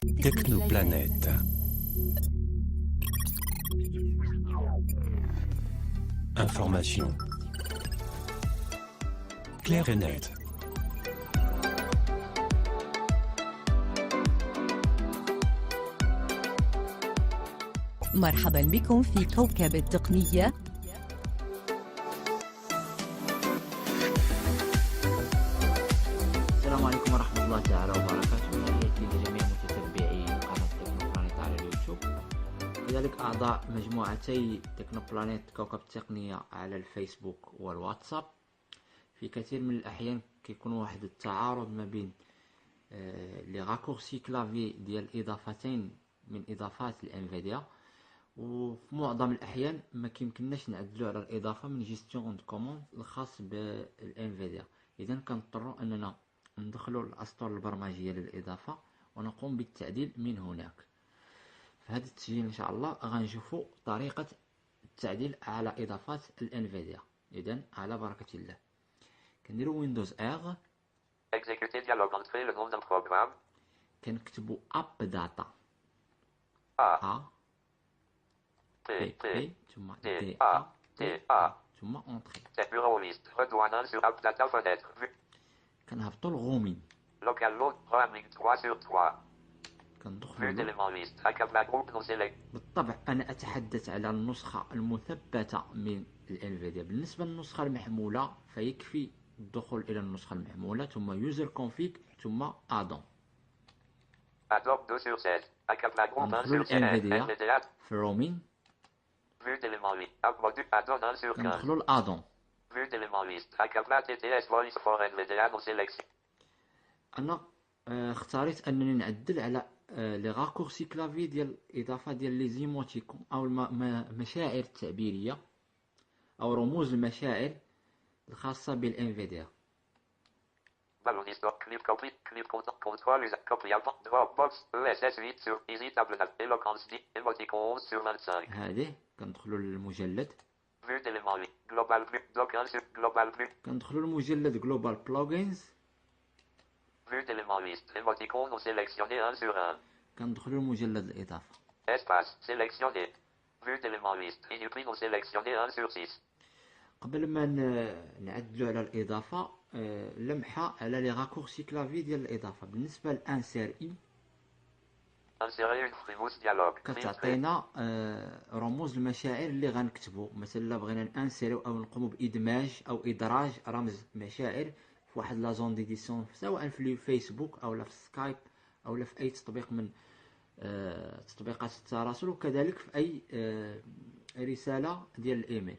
Technoplanète. Information claire et nette. مرحبا بكم في كوكب التقنية. السلام عليكم ورحمة الله تعالى وبركاته. تحياتي لجميع متتبعي قناة تكنوبلانيت على اليوتيوب، كذلك أعضاء مجموعتي تكنوبلانيت كوكب التقنية على الفيسبوك والواتساب. في كثير من الأحيان كيكون واحد التعارض ما بين لي راكورسي كلافي ديال إضافتين من إضافات الانفيديا، وفي معظم الأحيان ما كيمكنناش نعدلو على الإضافة من جيستيون دو كوموند الخاص بالانفيديا. إذا كنضطروا أننا ندخلوا الأسطر البرمجية للإضافة ونقوم بالتعديل من هناك. في هذا التسجيل إن شاء الله غنشوفوا طريقة التعديل على إضافات الانفيديا. إذا على بركة الله كنديروا ويندوز ار، Exécuter dialogue, entrer le nom d'un programme. كنكتبوا اب داتا A, ا T, بي T, بي ثم T, دي A, ا T, A. ثم اونتري. C'est bureau liste. Redouane sur app data fenêtre. Vue. كنهبطوا الغومين، Local load. Roaming 3 sur 3. كندخلوا Vue له. d'éléments liste. Accabla groupe non select. بالطبع أنا أتحدث على النسخة المثبتة من الانفيديا. بالنسبة للنسخة المحمولة فيكفي الدخول إلى النسخة المحمولة ثم يوزر كونفيج ثم ادون. Adobe 2 sur 7. Accabla groupe 1 كندخلوا sur 7. الانفيديا NVDA. في الرومين، Vue d'éléments liste. App module. Addon 1 sur 15. كندخلوا الادون. Vue d'éléments liste. Accabla TTS voice for NVDA non sélection. أنا اختاريت أنني نعدل على لي راكورسي كلافي ديال الإضافة ديال لي زيموتيكون أو المشاعر التعبيرية أو رموز المشاعر الخاصة بالانفيديا. Ballon histoire. Clip copy. Clip contrôle. Copy avant. Dropbox. ESS 8 sur Easy Table. Eloquence 10. Emoticon 11 sur 25. هذه كندخلوا للمجلد، Vue d'éléments liste. Global plus. Bloc 1 sur Global plus. كندخلوا للمجلد جلوبال بلوجينز، Vue d'éléments liste. Emoticon non sélectionné 1 sur 1. كندخلوا لمجلد الإضافة. Espace. Sélectionné. Vue d'éléments liste. Inupri non sélectionné 1 sur 6. قبل ما نعدلوا على الإضافة لمحة على لي راكورسي كلافي ديال الإضافة. بالنسبة لانسير اي Insérer une frimousse dialogue. Filtrer. كتعطينا رموز المشاعر اللي غنكتبوا. مثلا لا بغينا نانسيرو او نقوموا بادماج او ادراج رمز مشاعر في واحد لا زون ديديسيون، سواء في الفيسبوك او لا في سكايب او لا في اي تطبيق من تطبيقات التراسل، وكذلك في اي رسالة ديال الايميل.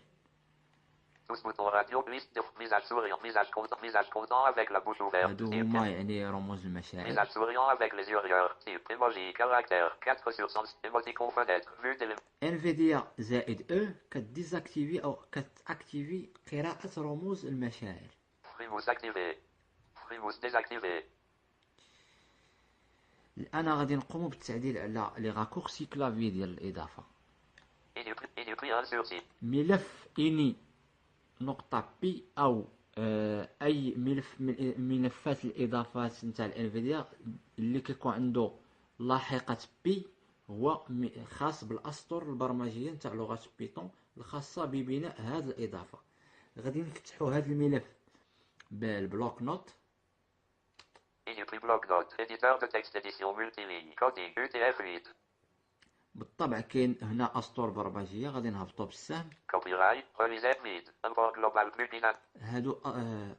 Tous boutons radio. Liste de mise à souriant. Visage content avec la bouche ouverte. هادو Type. هما يعني رموز المشاعر. Visage souriant avec les yeux rieurs. Type. Emoji. Caractère. 4 sur 100. Émoticon fenêtre. Vue d'éléments. انفيديا زائد او كديزاكتيفي او كتاكتيفي قراءة رموز المشاعر. Frimousse activé. Frimousse désactivé. الان غادي نقوموا بالتعديل على لي راكورسي كلافي ديال الاضافة. Inupri 1 sur 6. ملف اني نقطة بي او اي ملف من ملفات الاضافات نتاع الانفيديا اللي كيكون عنده لاحقة بي هو خاص بالاسطر البرمجية نتاع لغة بيتون الخاصة ببناء هذه الاضافة. غادي نفتحوا هذا الملف بالبلوك نوت. Inupri bloc note. Éditeur de texte édition multiligne. Coding UTF-8. بالطبع كاين هنا اسطر برمجية، غادي نهبطوا بالسهم. Copyright. Relisette vide. Import global plugin. هادو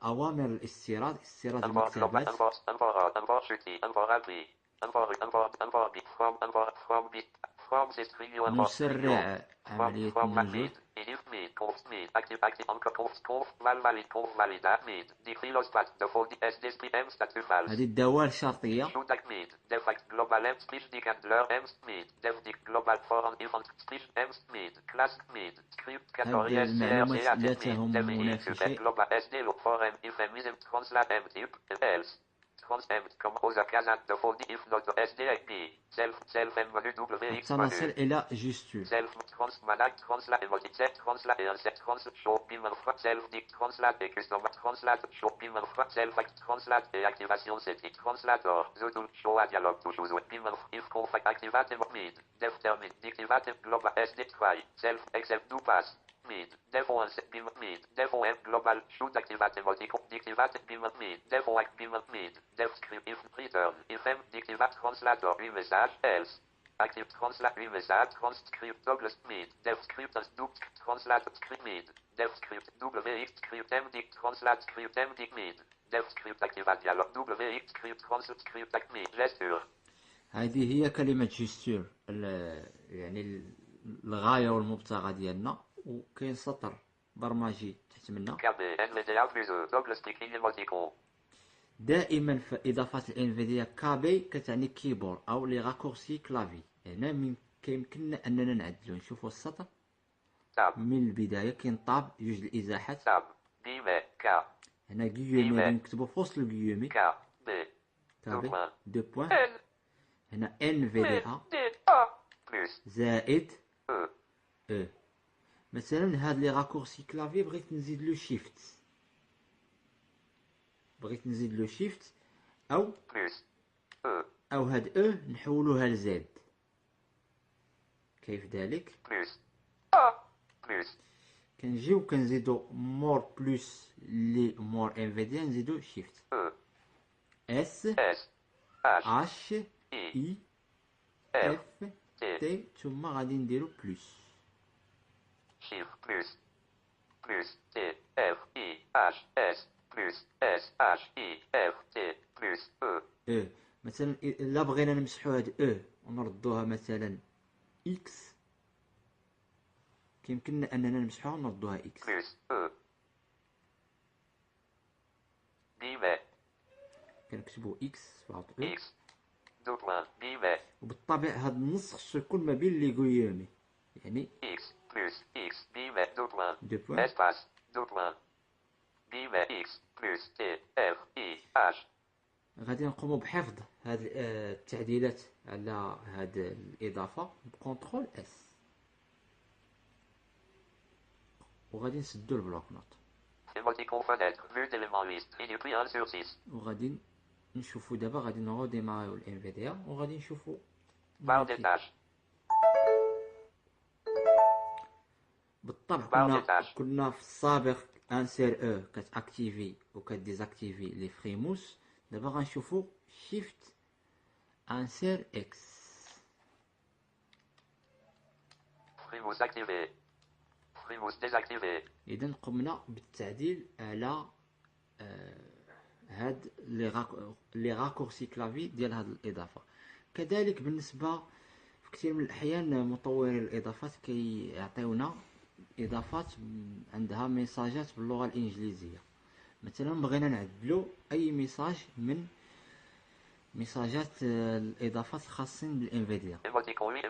اوامر استيراد Import global. المكتبات. Import chuti. Import appli. Import bit. From bit. From system. نسرع عملية From النزول. mid. Inif mid. Conf mid. Active. Encore conf. Conf valide. Mid. Decrease stat. Default SD M statut false. هذه الدوال شرطية. Shoot mid. Defact global M speech dick handler M mid. Def dick global foreign event speech M mid. Class mid. Script category هذه المعلومات لا SCRC تهمنا في شيء. global SD look foreign euphemism translate M type else. Transm composer kazan default if not SD IP. Self M menu W X حتى نصل menu. إلى جستور. Self Translate, translate, emoticon, translate, insert, translate, show, paiement, self, dict, translate, et custom, translate, show, paiement, self, translate, et activation, setting, translator, zoom, show, a dialogue, toujours, paiement, if, config, activate, mid, def, termine, dictivate, global, sd, try, self, except, do pass, mid, defo, insert, paiement, mid, defo, m, global, shoot, activate, emoticon, dictivate, paiement, mid, defo, act, paiement, mid, def, script, if, return, if, m, dictivate, translator, message, else, active translate message transcript Douglas mid dev script as do translate script mid dev script wx script md translate script md mid dev script activate dialog wx script translate script mid gesture. هذه هي كلمة جستور، يعني الغاية والمبتغى ديالنا، وكاين سطر برمجي تحت منا. دائما في إضافة الانفيديا كابي كتعني كيبورد أو لي راكورسي كلافي. هنا كيمكننا أننا نعدلو. نشوفو السطر من البداية كاين طاب جوج الإزاحات. هنا غيومي نكتبو في وسط الغيومي كابي دو بوان. هنا انفيديا زائد او. مثلا هاد لي راكورسي كلافي بغيت نزيد له شيفت، او هاد او نحولوها لزد. كيف ذلك؟ كنجيو كنزيدو مور بلس لي مور انفيديا نزيدو شيفت اس اش اي اف تي ثم غادي نديرو بلس شيفت بلس تي اف اي اش اس بلس اس اش اي اف تي بلس او. مثلا الا بغينا نمسحو هاد او ونردوها مثلا اكس، كيمكننا اننا نمسحوها ونردوها اكس بلس او بي كنكتبو اكس فاط او اكس دوبلان بي. وبالطبع هاد النص خصو يكون ما بين لي غيومي، يعني اكس بلس اكس بي دوبلان دو بوان اسباس دوبلان بي اكس بلس تي اف اي اش. غادي نقوموا بحفظ هاد التعديلات على هاد الإضافة بكونترول اس، وغادي نسدو البلوك نوت، وغادي نشوفو دابا غادي نغوديماريو الانفيديا وغادي نشوفو بالطبع. كنا في السابق انسير او كتاكتيفي وكديزاكتيفي لي فريموس. دابا غنشوفو شيفت انسير اكس. فريموس اكتيفي فريموس ديزاكتيفي. اذا قمنا بالتعديل على هاد لي راكورسي كلافي ديال هاد الاضافه. كذلك بالنسبه في كثير من الاحيان مطوري الاضافات كيعطيونا اضافات عندها ميساجات باللغه الانجليزيه. مثلا بغينا نعدلو اي ميساج من ميساجات الاضافات الخاصين بالانفيديا.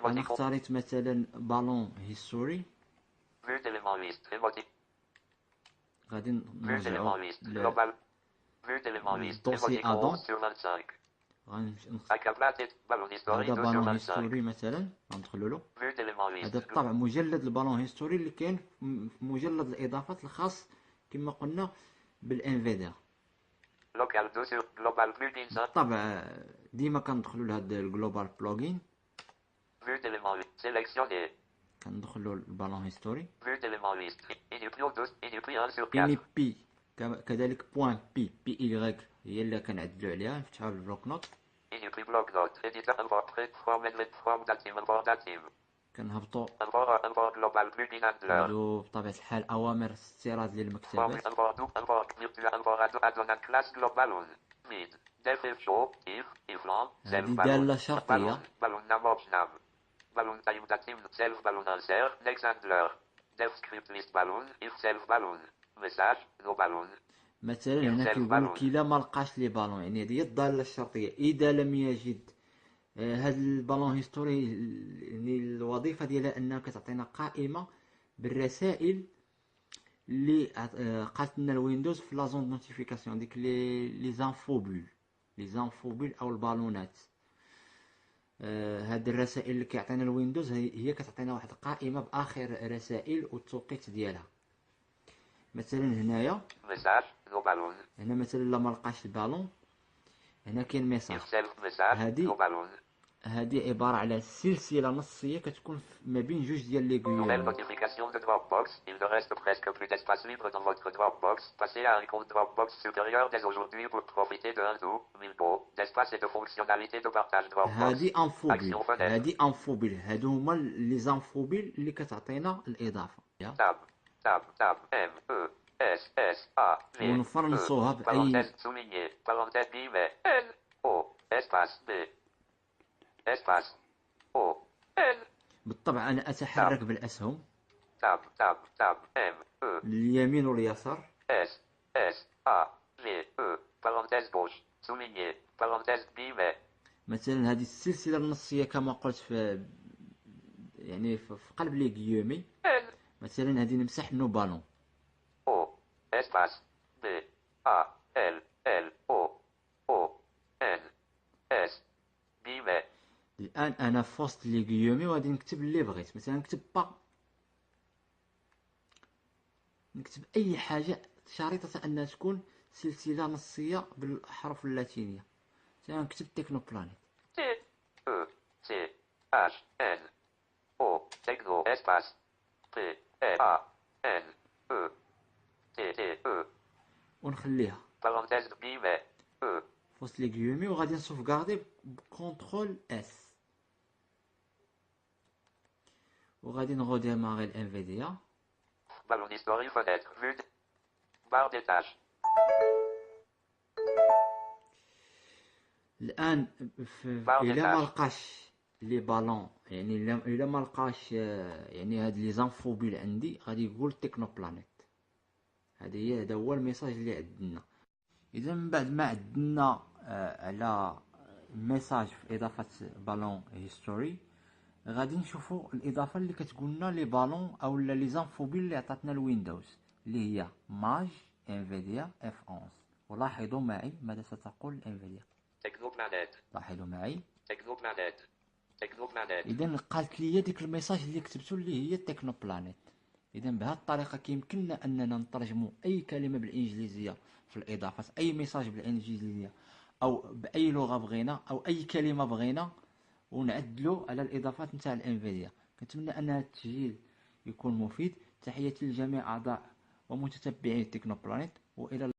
انا اختاريت مثلا بالون هيستوري. غادي نرجعو للدوسي ادون. هذا بالون هيستوري مثلا غندخلو له. هذا بالطبع مجلد البالون هيستوري اللي كاين في مجلد الاضافات الخاص كما قلنا بالانفيديا. بالطبع ديما كندخلو لهاد الجلوبال بلوغين، كندخلو البالون هيستوري اني بي كذلك بوان بي بي اي هي اللي كنعدلو عليها. نفتحوها بالبلوك نوت كنهبطو نديرو بطبيعة الحال اوامر استيراد للمكتبات. هذه دالة شرطية. Balloon time datim self balloon answer Alexander def script list balloon if self balloon message no balloon. مثلا هنا كيقول كلا ما لقاش لي بالون، يعني هذه هي الدالة الشرطية. إذا لم يجد هاد البالون هيستوري، يعني الوظيفة ديالها أنها كتعطينا قائمة بالرسائل اللي قالت لنا الويندوز في لازون نوتيفيكاسيون، ديك لي زانفوبول أو البالونات. هاد الرسائل اللي كيعطينا الويندوز هي كتعطينا واحد القائمه باخر رسائل والتوقيت ديالها. مثلا هنايا Message, no balloon. هنا مثلا لا ما لقاش البالون، هنا كاين ميساج. Self message, هادي no balloon. هذه عبارة على سلسلة نصية كتكون ما بين جوج ديال لي Nouvelle غيوم. notification de Dropbox. Il ne reste presque plus d'espace libre dans votre Dropbox. Passez à un compte Dropbox supérieur dès aujourd'hui pour profiter de 1000 mots d'espace et de fonctionnalités de partage Dropbox. هذه انفوبيل، Action fenêtre. هذه انفوبيل، هادو هما لي زانفوبيل اللي كتعطينا الإضافة. Tab, tab, tab, M, E, S, S, A, V, ونفرنسوها بأي parenthèse soulignée, parenthèse guillemets, N, O, espace B, espace O, N, بالطبع أنا أتحرك بالأسهم tab, tab, tab, M, E, لليمين واليسار. S, S, A, G, E, parenthèse gauche, souligné, parenthèse guillemets, مثلا هذه السلسلة النصية كما قلت في يعني في قلب لي غيومي. N, مثلا هذه نمسح نو بالون. O, espace B, A, L, L, O, O, N, S, guillemets, الآن أنا في وسط لي غيومي وغادي نكتب اللي بغيت. مثلا نكتب با، نكتب أي حاجة شريطة أنها تكون سلسلة نصية بالأحرف اللاتينية. مثلا نكتب تكنو بلانيت. T, E, C, H, N, O, techno, espace, P, A, N, E, T, T, E, ونخليها parenthèse guillemets, E, في وسط لي غيومي وغادي نسوفغاردي بكونترول اس وغادي نغوديماغي الانفيديا. ballon history, fenêtre, vue, barre des tâches, الان الا ما لقاش لي بالون، يعني الا ما لقاش يعني هاد لي زانفوبيل عندي غادي يقول تكنو بلانيت. هذا هو الميساج اللي عندنا. اذا من بعد ما عندنا على ميساج في اضافه بالون هيستوري، غادي نشوفوا الاضافه اللي كتقولنا لي بالون او لي زانفوبيل اللي عطاتنا الويندوز اللي هي ماج انفيديا اف 11. ولاحظوا معي ماذا ستقول انفيديا. technoplanète, لاحظوا معي. technoplanète, technoplanète, اذا قالت لي ديك الميساج اللي كتبته اللي هي تكنو بلانيت. اذا بهذه الطريقه كيمكننا اننا نترجموا اي كلمه بالانجليزيه في الاضافات، اي ميساج بالانجليزيه او باي لغه بغينا او اي كلمه بغينا، ونعدلوا على الاضافات نتاع الانفيديا. كنتمنى ان هذا التسجيل يكون مفيد. تحياتي لجميع اعضاء ومتتبعي تكنو بلانيت، والى